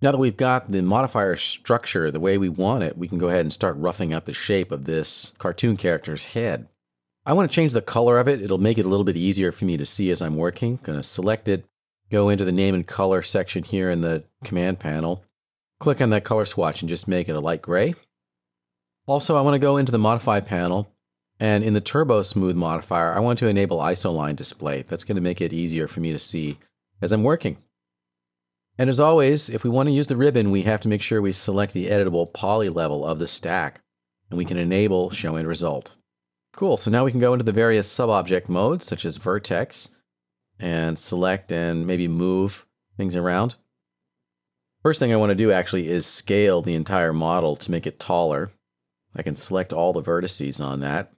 Now that we've got the modifier structure the way we want it, we can go ahead and start roughing out the shape of this cartoon character's head. I want to change the color of it. It'll make it a little bit easier for me to see as I'm working. Going to select it, go into the name and color section here in the command panel, click on that color swatch and just make it a light gray. Also, I want to go into the modify panel, and in the turbo smooth modifier, I want to enable isoline display. That's going to make it easier for me to see as I'm working. And as always, if we want to use the ribbon, we have to make sure we select the editable poly level of the stack, and we can enable show end result. Cool, so now we can go into the various sub-object modes, such as vertex, and select and maybe move things around. First thing I want to do actually is scale the entire model to make it taller. I can select all the vertices on that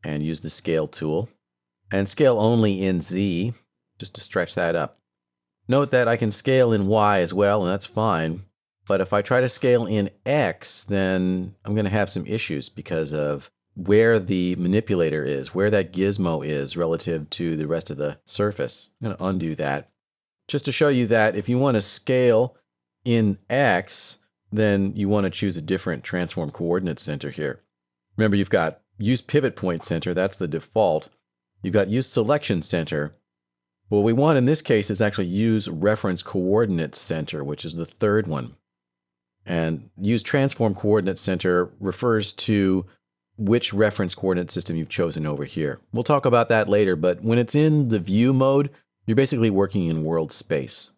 and use the scale tool, and scale only in Z, just to stretch that up. Note that I can scale in Y as well, and that's fine. But if I try to scale in X, then I'm going to have some issues because of where the manipulator is, where that gizmo is relative to the rest of the surface. I'm going to undo that. Just to show you that if you want to scale in X, then you want to choose a different transform coordinate center here. Remember, you've got use pivot point center, that's the default. You've got use selection center. What we want in this case is actually use reference coordinate center, which is the third one. And use transform coordinate center refers to which reference coordinate system you've chosen over here. We'll talk about that later, but when it's in the view mode, you're basically working in world space.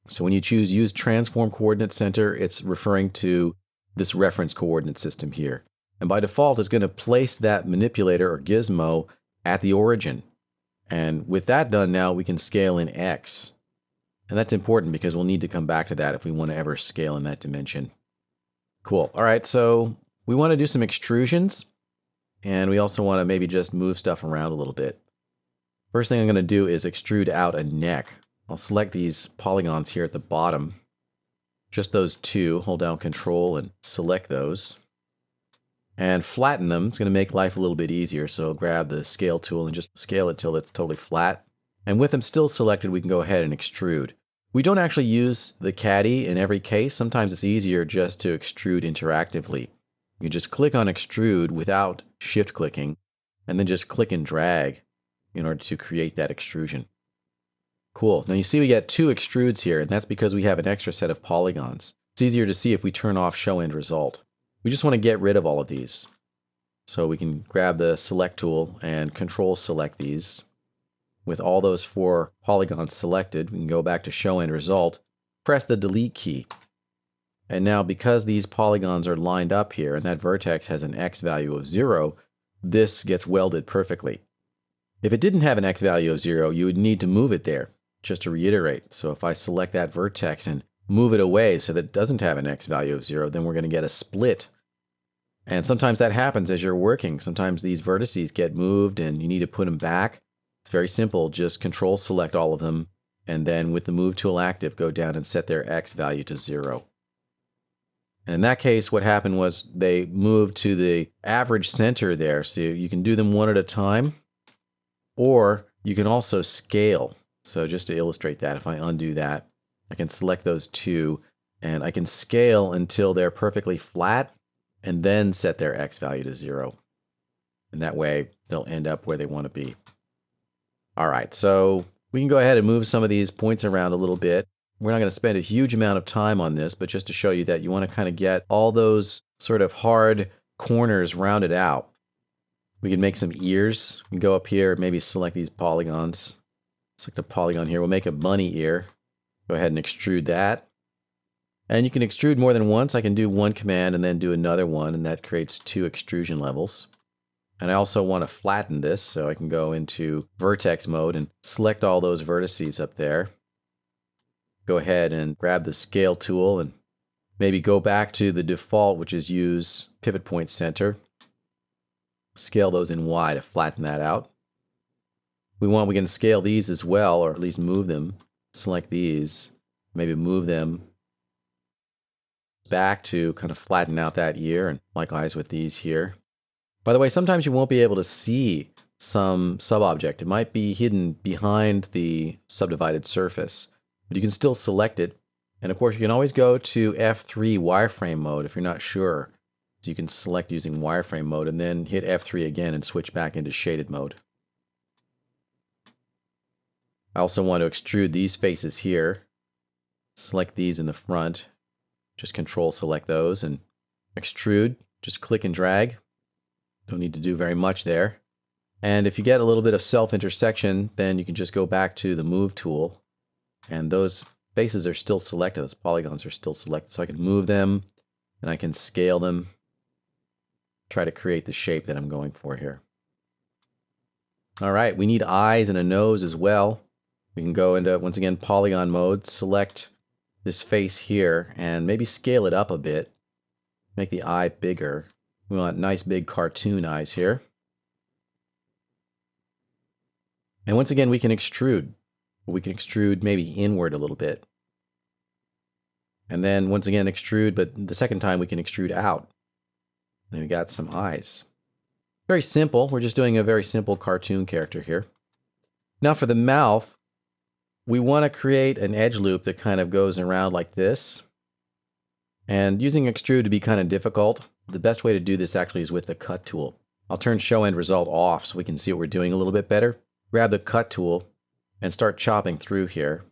So when you choose use transform coordinate center, it's referring to this reference coordinate system here. And by default, it's going to place that manipulator or gizmo at the origin. And with that done now, we can scale in X. And that's important because we'll need to come back to that if we want to ever scale in that dimension. Cool. All right, so we want to do some extrusions, and we also want to maybe just move stuff around a little bit. First thing I'm going to do is extrude out a neck. I'll select these polygons here at the bottom, just those two, hold down Control and select those, and flatten them. It's going to make life a little bit easier, so grab the scale tool and just scale it till it's totally flat. And with them still selected, we can go ahead and extrude. We don't actually use the caddy in every case. Sometimes it's easier just to extrude interactively. You can just click on extrude without shift clicking, and then just click and drag in order to create that extrusion. Cool. Now you see we got two extrudes here, and that's because we have an extra set of polygons. It's easier to see if we turn off show end result. We just want to get rid of all of these. So we can grab the select tool and control select these. With all those four polygons selected, we can go back to show end result, press the delete key. And now because these polygons are lined up here and that vertex has an X value of 0, this gets welded perfectly. If it didn't have an X value of 0, you would need to move it there, just to reiterate. So if I select that vertex and move it away so that it doesn't have an X value of 0, then we're going to get a split. And sometimes that happens as you're working. Sometimes these vertices get moved and you need to put them back. It's very simple. Just control select all of them, and then with the move tool active, go down and set their X value to 0. And in that case, what happened was they moved to the average center there. So you can do them one at a time, or you can also scale. So just to illustrate that, if I undo that, I can select those two, and I can scale until they're perfectly flat, and then set their X value to 0. And that way, they'll end up where they want to be. All right, so we can go ahead and move some of these points around a little bit. We're not going to spend a huge amount of time on this, but just to show you that you want to kind of get all those sort of hard corners rounded out. We can make some ears. We can go up here, maybe select these polygons. Select a polygon here. We'll make a bunny ear. Go ahead and extrude that. And you can extrude more than once. I can do one command and then do another one, and that creates two extrusion levels. And I also want to flatten this, so I can go into vertex mode and select all those vertices up there. Go ahead and grab the scale tool and maybe go back to the default, which is use pivot point center. Scale those in Y to flatten that out. We can scale these as well, or at least move them. Select these, maybe move them back to kind of flatten out that ear, and likewise with these here. By the way, sometimes you won't be able to see some sub-object. It might be hidden behind the subdivided surface, but you can still select it And of course, you can always go to F3 wireframe mode if you're not sure. So you can select using wireframe mode and then hit F3 again and switch back into shaded mode. I also want to extrude these faces here. Select these in the front. Just control select those and extrude. Just click and drag. Don't need to do very much there. And if you get a little bit of self-intersection, then you can just go back to the move tool. And those faces are still selected. Those polygons are still selected. So I can move them and I can scale them. Try to create the shape that I'm going for here. All right, we need eyes and a nose as well. We can go into, once again, polygon mode, select this face here, and maybe scale it up a bit. Make the eye bigger. We want nice big cartoon eyes here. And once again, we can extrude. We can extrude maybe inward a little bit. And then once again, extrude, but the second time we can extrude out. And we got some eyes. Very simple. We're just doing a very simple cartoon character here. Now for the mouth, we want to create an edge loop that kind of goes around like this. And using extrude to be kind of difficult, the best way to do this actually is with the cut tool. I'll turn show end result off so we can see what we're doing a little bit better. Grab the cut tool and start chopping through here.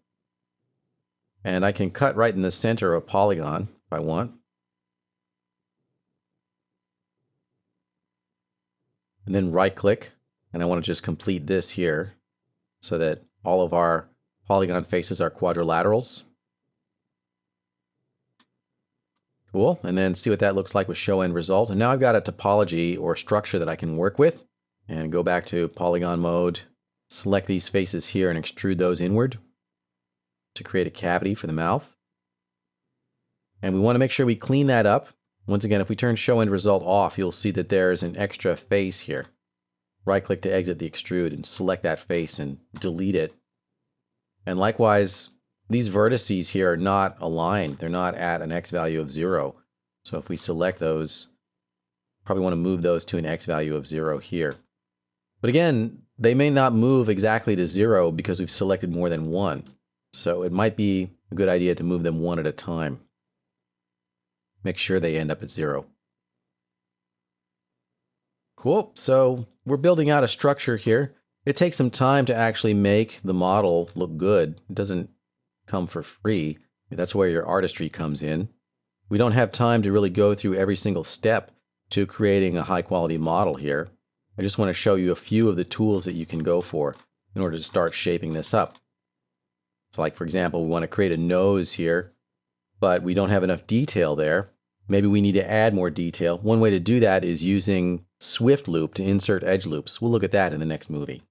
And I can cut right in the center of a polygon if I want. And then right click, and I want to just complete this here so that all of our polygon faces are quadrilaterals. Cool, and then see what that looks like with show end result. And now I've got a topology or structure that I can work with. And go back to polygon mode, select these faces here and extrude those inward to create a cavity for the mouth. And we want to make sure we clean that up. Once again, if we turn show end result off, you'll see that there's an extra face here. Right click to exit the extrude and select that face and delete it. And likewise, these vertices here are not aligned. They're not at an x value of 0. So if we select those, probably want to move those to an x value of 0 here. But again, they may not move exactly to 0 because we've selected more than one. So it might be a good idea to move them one at a time. Make sure they end up at 0. Cool, so we're building out a structure here. It takes some time to actually make the model look good. It doesn't come for free. That's where your artistry comes in. We don't have time to really go through every single step to creating a high quality model here. I just want to show you a few of the tools that you can go for in order to start shaping this up. So like for example, we want to create a nose here, but we don't have enough detail there. Maybe we need to add more detail. One way to do that is using Swift Loop to insert edge loops. We'll look at that in the next movie.